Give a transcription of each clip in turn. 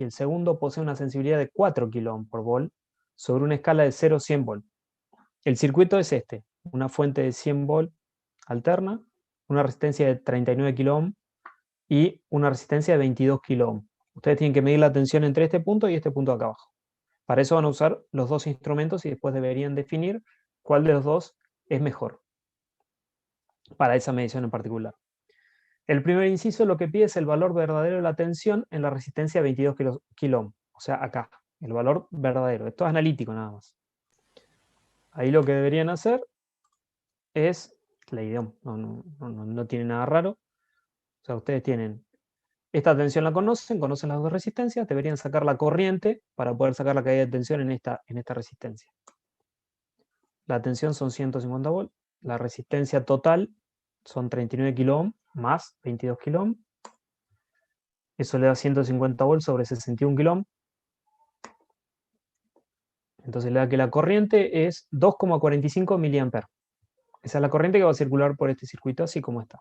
y el segundo posee una sensibilidad de 4 kΩ por volt sobre una escala de 0 a 100 volt. El circuito es este, una fuente de 100 volt alterna, una resistencia de 39 kΩ y una resistencia de 22 kΩ. Ustedes tienen que medir la tensión entre este punto y este punto acá abajo. Para eso van a usar los dos instrumentos y después deberían definir cuál de los dos es mejor para esa medición en particular. El primer inciso lo que pide es el valor verdadero de la tensión en la resistencia 22 kΩ. O sea, acá, el valor verdadero. Esto es analítico nada más. Ahí lo que deberían hacer es, la idea no tiene nada raro. O sea, ustedes tienen, esta tensión la conocen las dos resistencias, deberían sacar la corriente para poder sacar la caída de tensión en esta resistencia. La tensión son 150 volts, la resistencia total son 39 kΩ más 22 kΩ. Eso le da 150 volts sobre 61 kΩ. Entonces le da que la corriente es 2,45 mA. Esa es la corriente que va a circular por este circuito así como está.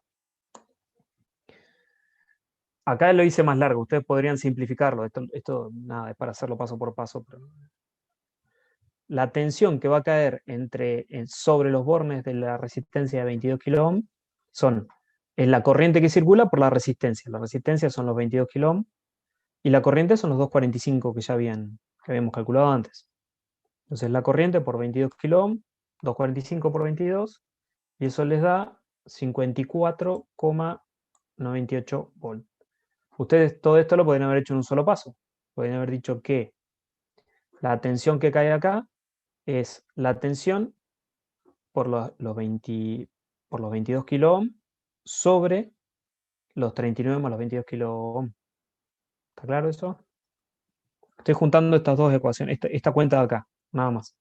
Acá lo hice más largo, ustedes podrían simplificarlo. Esto nada, es para hacerlo paso por paso. Pero la tensión que va a caer sobre los bornes de la resistencia de 22 kΩ es la corriente que circula por la resistencia. La resistencia son los 22 kΩ y la corriente son los 2,45 que habíamos calculado antes. Entonces la corriente por 22 kΩ, 2,45 por 22, y eso les da 54,98 volts. Ustedes todo esto lo podrían haber hecho en un solo paso. Podrían haber dicho que la tensión que cae acá es la tensión por los 22 kΩ sobre los 39 más los 22 kΩ. ¿Está claro eso? Estoy juntando estas dos ecuaciones, esta cuenta de acá, nada más.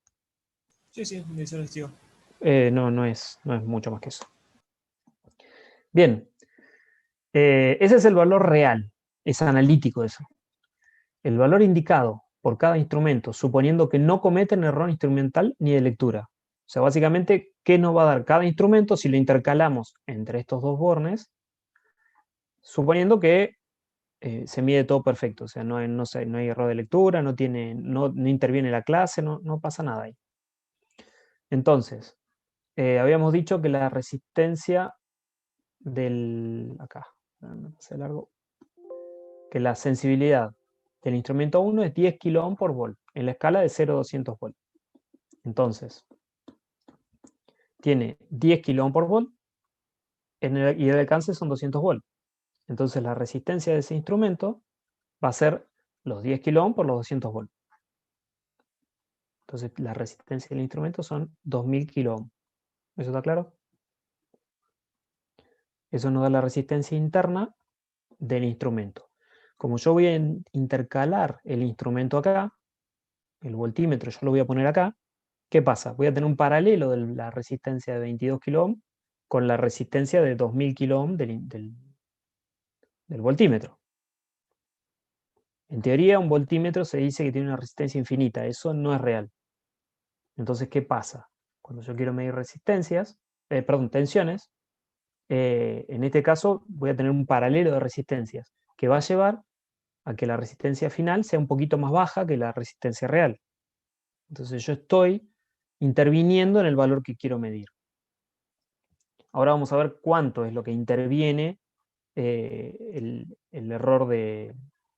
Sí, eso lo digo. No es mucho más que eso. Bien, ese es el valor real, es analítico eso. El valor indicado por cada instrumento, suponiendo que no cometen error instrumental ni de lectura. O sea, básicamente, ¿qué nos va a dar cada instrumento si lo intercalamos entre estos dos bornes? Suponiendo que se mide todo perfecto, o sea, no hay error de lectura, no interviene la clase, no pasa nada ahí. Entonces, habíamos dicho que la resistencia que la sensibilidad del instrumento 1 es 10 kΩ por volt, en la escala de 0 a 200 volt. Entonces, tiene 10 kΩ por volt y el alcance son 200 volt. Entonces, la resistencia de ese instrumento va a ser los 10 kΩ por los 200 volt. Entonces, la resistencia del instrumento son 2000 kΩ. ¿Eso está claro? Eso nos da la resistencia interna del instrumento. Como yo voy a intercalar el instrumento acá, el voltímetro yo lo voy a poner acá, ¿qué pasa? Voy a tener un paralelo de la resistencia de 22 kΩ con la resistencia de 2000 kΩ del voltímetro. En teoría, un voltímetro se dice que tiene una resistencia infinita. Eso no es real. Entonces, ¿qué pasa? Cuando yo quiero medir tensiones, en este caso voy a tener un paralelo de resistencias que va a llevar a que la resistencia final sea un poquito más baja que la resistencia real. Entonces yo estoy interviniendo en el valor que quiero medir. Ahora vamos a ver cuánto es lo que interviene el error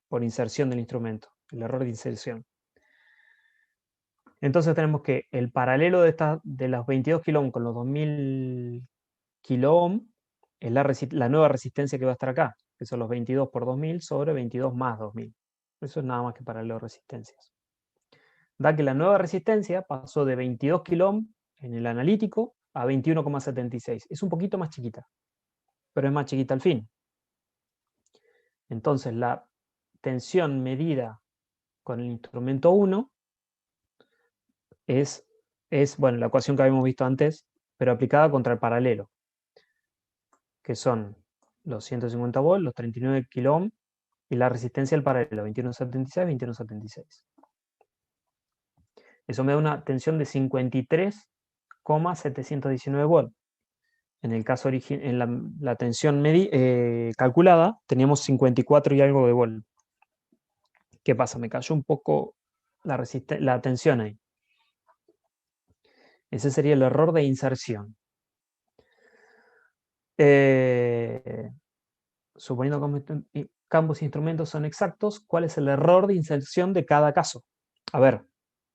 por inserción del instrumento, el error de inserción. Entonces tenemos que el paralelo de los 22 kΩ con los 2000 kΩ es la nueva resistencia que va a estar acá, que son los 22 por 2000 sobre 22 más 2000. Eso es nada más que paralelo de resistencias. Da que la nueva resistencia pasó de 22 kΩ en el analítico a 21,76. Es un poquito más chiquita, pero es más chiquita al fin. Entonces la tensión medida con el instrumento 1 es la ecuación que habíamos visto antes, pero aplicada contra el paralelo, que son los 150 volts, los 39 kΩ y la resistencia del paralelo, 21,76, 21,76. Eso me da una tensión de 53,719 volts. En el caso en la tensión calculada, teníamos 54 y algo de volt. ¿Qué pasa? Me cayó un poco la tensión ahí. Ese sería el error de inserción. Suponiendo que ambos instrumentos son exactos, ¿cuál es el error de inserción de cada caso? A ver,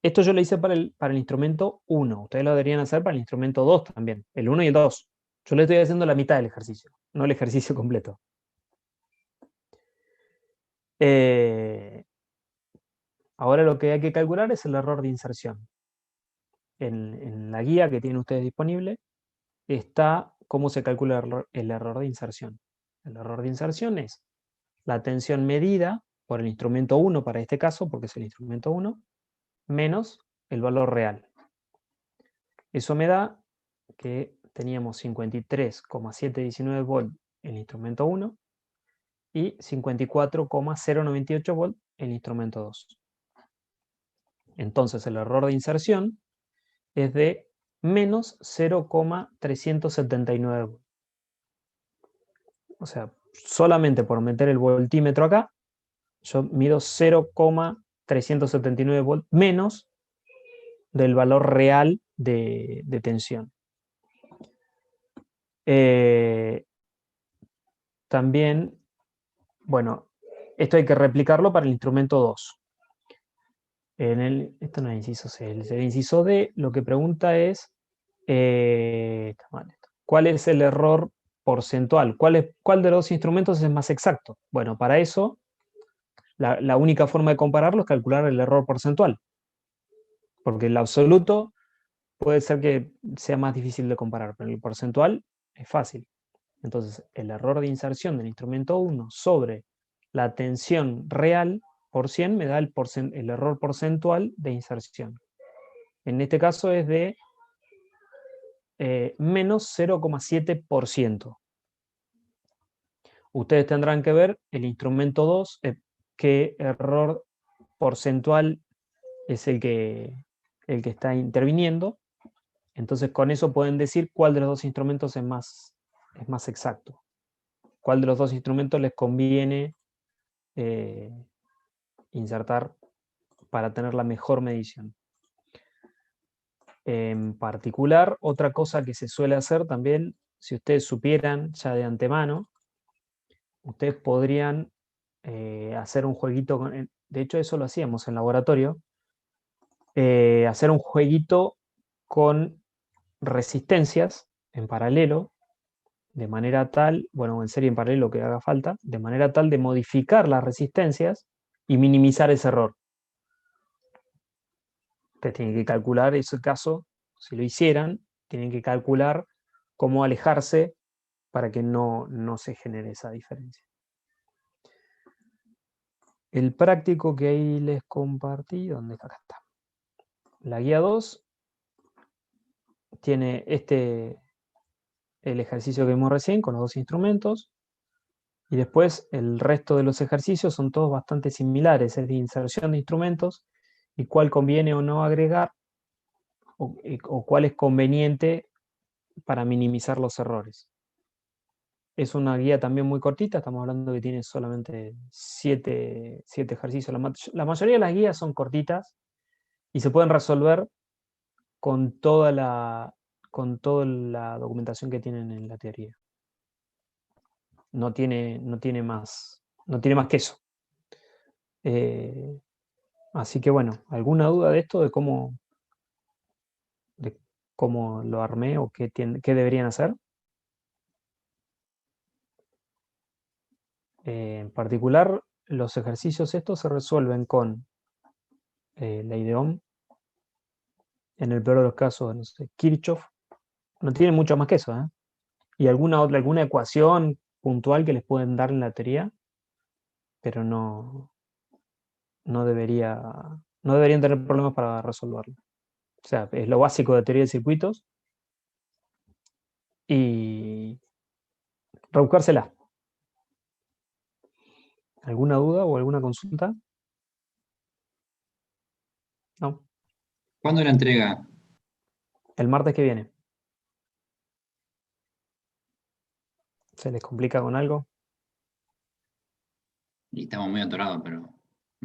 esto yo lo hice para el instrumento 1. Ustedes lo deberían hacer para el instrumento 2 también, el 1 y el 2. Yo le estoy haciendo la mitad del ejercicio, no el ejercicio completo. Ahora lo que hay que calcular es el error de inserción. En la guía que tienen ustedes disponible está cómo se calcula el error de inserción. El error de inserción es la tensión medida por el instrumento 1 para este caso, porque es el instrumento 1, menos el valor real. Eso me da que teníamos 53,719 volt en el instrumento 1 y 54,098 volt en el instrumento 2. Entonces el error de inserción es de menos 0,379 volt. O sea, solamente por meter el voltímetro acá, yo mido 0,379 volt menos del valor real de tensión. También, bueno, esto hay que replicarlo para el instrumento 2. Esto no es inciso C, el inciso D lo que pregunta es ¿cuál es el error porcentual? ¿Cuál de los dos instrumentos es más exacto? Bueno, para eso la única forma de compararlo es calcular el error porcentual, porque el absoluto puede ser que sea más difícil de comparar, pero el porcentual es fácil. Entonces, el error de inserción del instrumento 1 sobre la tensión real por 100 me da el error porcentual de inserción. En este caso es de menos 0,7%. Ustedes tendrán que ver el instrumento 2, qué error porcentual es el que está interviniendo. Entonces con eso pueden decir cuál de los dos instrumentos es más exacto. Cuál de los dos instrumentos les conviene insertar para tener la mejor medición. En particular, otra cosa que se suele hacer también, si ustedes supieran ya de antemano, ustedes podrían hacer un jueguito, de hecho eso lo hacíamos en laboratorio, hacer un jueguito con resistencias en paralelo, de manera tal, bueno, en serie en paralelo que haga falta, de manera tal de modificar las resistencias y minimizar ese error. Ustedes tienen que calcular ese caso, si lo hicieran, tienen que calcular cómo alejarse para que no se genere esa diferencia. El práctico que ahí les compartí, ¿dónde está? Acá está. La guía 2 tiene el ejercicio que vimos recién con los dos instrumentos, y después el resto de los ejercicios son todos bastante similares, es de inserción de instrumentos y cuál conviene o no agregar, o cuál es conveniente para minimizar los errores. Es una guía también muy cortita, estamos hablando que tiene solamente 7 ejercicios. La mayoría de las guías son cortitas y se pueden resolver con toda la documentación que tienen en la teoría. No tiene más que eso. Así que bueno, ¿alguna duda de esto, de cómo lo armé o qué deberían hacer? En particular, los ejercicios estos se resuelven con la IDEOM, en el peor de los casos, no sé, Kirchhoff. No tiene mucho más que eso, ¿eh? Y alguna ecuación puntual que les pueden dar en la teoría, pero no deberían tener problemas para resolverlo. O sea, es lo básico de teoría de circuitos y rebuscársela. ¿Alguna duda o alguna consulta? No. ¿Cuándo la entrega? El martes que viene. ¿Se les complica con algo? Y estamos muy atorados, pero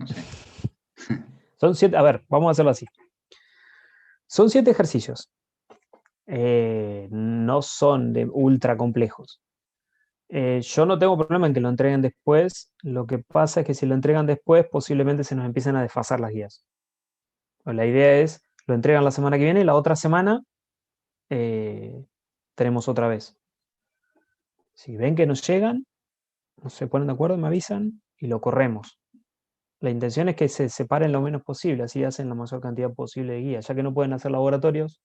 No sé. Son 7, a ver, vamos a hacerlo así. Son 7 ejercicios. No son de ultra complejos. Yo no tengo problema en que lo entreguen después. Lo que pasa es que si lo entregan después, posiblemente se nos empiecen a desfasar las guías. La idea es, lo entregan la semana que viene y la otra semana tenemos otra vez. Si ven que nos llegan, no se ponen de acuerdo, me avisan y lo corremos. La intención es que se separen lo menos posible, así hacen la mayor cantidad posible de guías, ya que no pueden hacer laboratorios.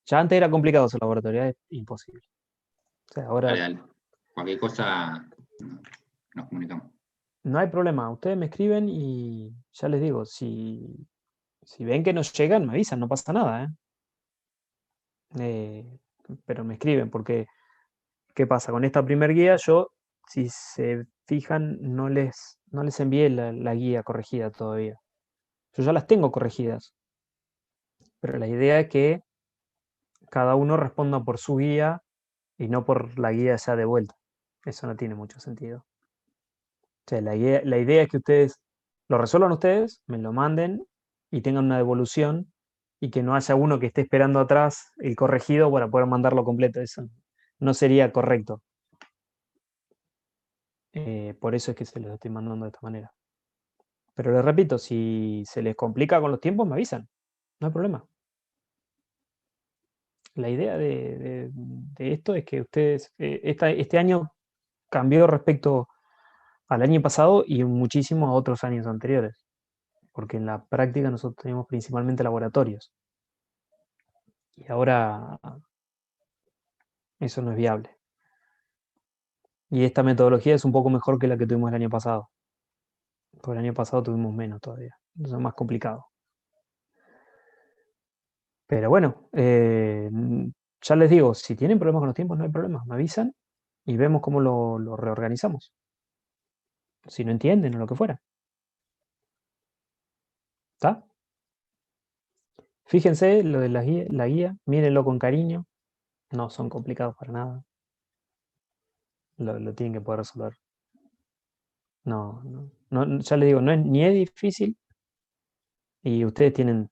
Ya antes era complicado hacer laboratorio, es imposible. O sea, ahora Dale, dale. Cualquier cosa nos comunicamos. no hay problema, ustedes me escriben y ya les digo, si ven que nos llegan, me avisan, no pasa nada. Pero me escriben, porque ¿qué pasa? Con esta primer guía yo, si se fijan, no les envié la guía corregida todavía. Yo ya las tengo corregidas, pero la idea es que cada uno responda por su guía y no por la guía ya de vuelta. Eso no tiene mucho sentido. O sea, la idea es que ustedes lo resuelvan ustedes, me lo manden y tengan una devolución y que no haya uno que esté esperando atrás el corregido para poder mandarlo completo. Eso no sería correcto. Por eso es que se los estoy mandando de esta manera. Pero les repito, si se les complica con los tiempos, me avisan. No hay problema. La idea de esto es que ustedes, este año cambió respecto al año pasado y muchísimo a otros años anteriores, porque en la práctica nosotros tenemos principalmente laboratorios. Y ahora eso no es viable. Y esta metodología es un poco mejor que la que tuvimos el año pasado. Porque el año pasado tuvimos menos todavía. Entonces es más complicado. Pero bueno, ya les digo, si tienen problemas con los tiempos, no hay problema. Me avisan y vemos cómo lo reorganizamos. Si no entienden o lo que fuera. ¿Está? Fíjense lo de la guía, mírenlo con cariño. No son complicados para nada. Lo tienen que poder resolver. No, ya les digo, ni es difícil y ustedes tienen